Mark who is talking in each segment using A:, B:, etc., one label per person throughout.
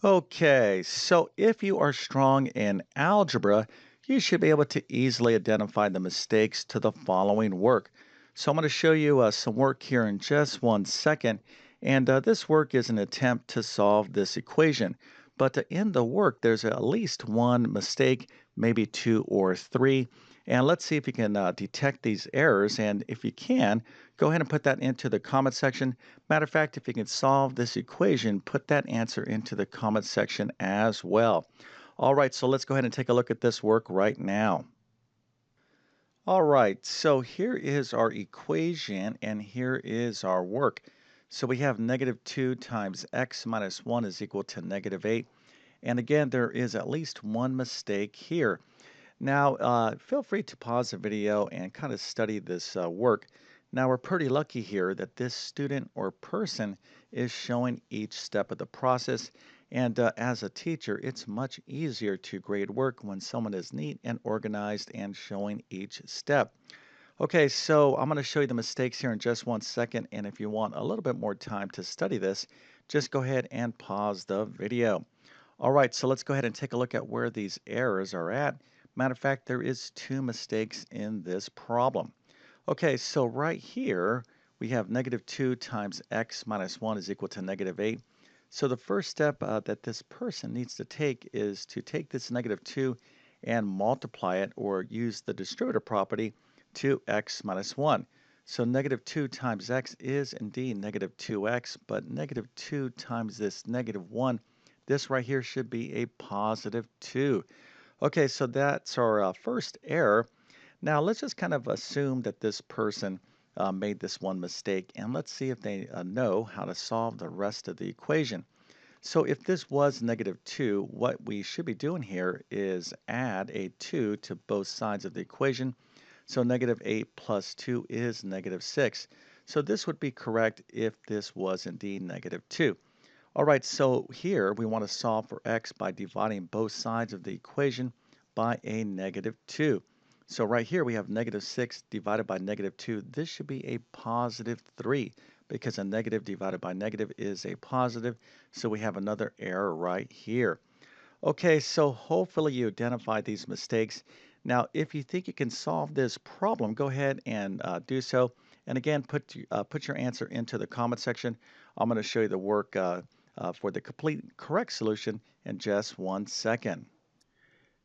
A: Okay, so if you are strong in algebra, you should be able to easily identify the mistakes to the following work. So I'm going to show you some work here in just 1 second. And this work is an attempt to solve this equation. But in the work, there's at least one mistake, maybe two or three. And let's see if you can detect these errors. And if you can, go ahead and put that into the comment section. Matter of fact, if you can solve this equation, put that answer into the comment section as well. All right, so let's go ahead and take a look at this work right now. All right, so here is our equation and here is our work. So we have -2 times x minus 1 is equal to -8. And again, there is at least one mistake here. Now, feel free to pause the video and kind of study this work. Now, we're pretty lucky here that this student or person is showing each step of the process. And as a teacher, it's much easier to grade work when someone is neat and organized and showing each step. Okay, so I'm going to show you the mistakes here in just 1 second. And if you want a little bit more time to study this, just go ahead and pause the video. All right, so let's go ahead and take a look at where these errors are at. Matter of fact, there is two mistakes in this problem. Okay, so right here, we have -2 times x minus 1 is equal to -8. So the first step that this person needs to take is to take this -2 and multiply it or use the distributive property to x minus 1. So -2 times x is indeed -2x, but -2 times this -1, this right here should be a +2. Okay, so that's our first error. Now, let's just kind of assume that this person made this one mistake, and let's see if they know how to solve the rest of the equation. So if this was -2, what we should be doing here is add a 2 to both sides of the equation. So -8 plus 2 is -6. So this would be correct if this was indeed -2. All right, so here we want to solve for x by dividing both sides of the equation by a -2. So right here we have -6 divided by -2. This should be a +3 because a negative divided by negative is a positive. So we have another error right here. Okay, so hopefully you identify these mistakes. Now, if you think you can solve this problem, go ahead and do so. And again, put your answer into the comment section. I'm going to show you the work for the complete correct solution in just 1 second.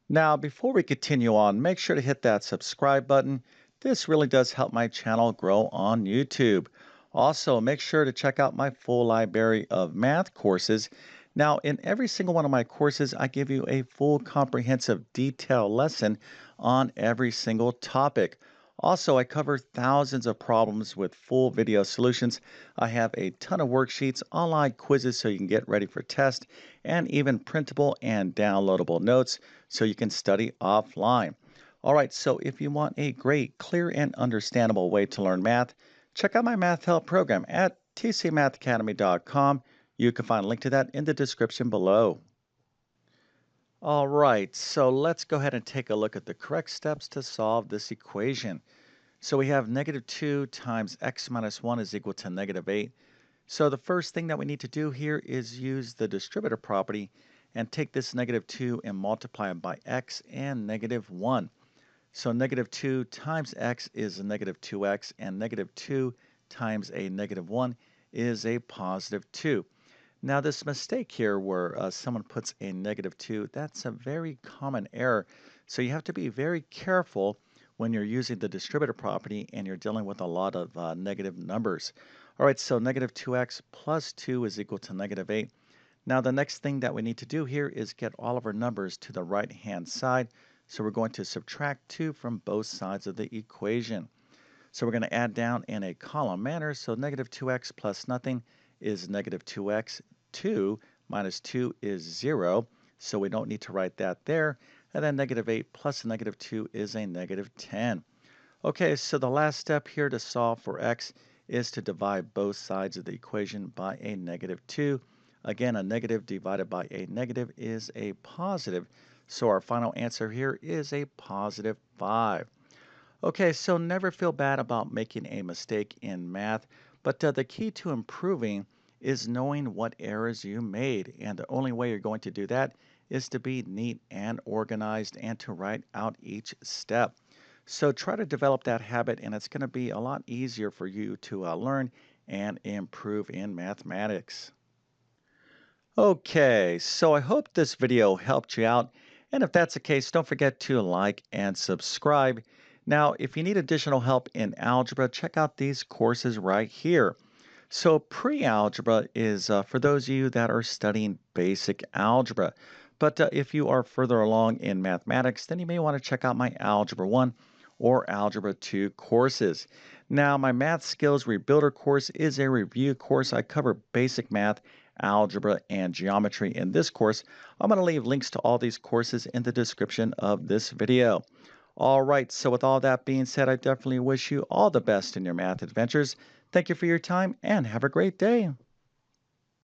A: Now, before we continue on, make sure to hit that subscribe button. This really does help my channel grow on YouTube. Also, make sure to check out my full library of math courses. Now, in every single one of my courses, I give you a full comprehensive detailed lesson on every single topic. Also, I cover thousands of problems with full video solutions. I have a ton of worksheets, online quizzes so you can get ready for test, and even printable and downloadable notes so you can study offline. All right, so if you want a great, clear, and understandable way to learn math, check out my math help program at tcmathacademy.com. You can find a link to that in the description below. All right, so let's go ahead and take a look at the correct steps to solve this equation. So we have -2 times x minus 1 is equal to -8. So the first thing that we need to do here is use the distributive property and take this -2 and multiply it by x and -1. So -2 times x is a -2x, and -2 times a -1 is a +2. Now, this mistake here where someone puts a -2, that's a very common error. So you have to be very careful when you're using the distributive property and you're dealing with a lot of negative numbers. All right, so -2x plus 2 is equal to -8. Now, the next thing that we need to do here is get all of our numbers to the right-hand side. So we're going to subtract 2 from both sides of the equation. So we're going to add down in a column manner. So -2x plus nothing is -2x. 2 minus 2 is 0. So we don't need to write that there. And then -8 plus a -2 is a -10. Okay, so the last step here to solve for x is to divide both sides of the equation by a -2. Again, a negative divided by a negative is a positive. So our final answer here is a +5. Okay, so never feel bad about making a mistake in math, but the key to improving is knowing what errors you made. And the only way you're going to do that is to be neat and organized and to write out each step. So try to develop that habit, and it's going to be a lot easier for you to learn and improve in mathematics. Okay, so I hope this video helped you out. And if that's the case, don't forget to like and subscribe. Now, if you need additional help in algebra, check out these courses right here. So, pre-algebra is for those of you that are studying basic algebra. But if you are further along in mathematics, then you may want to check out my Algebra 1 or Algebra 2 courses. Now, my Math Skills Rebuilder course is a review course. I cover basic math, algebra, and geometry in this course. I'm going to leave links to all these courses in the description of this video. All right, so with all that being said, I definitely wish you all the best in your math adventures. Thank you for your time and have a great day.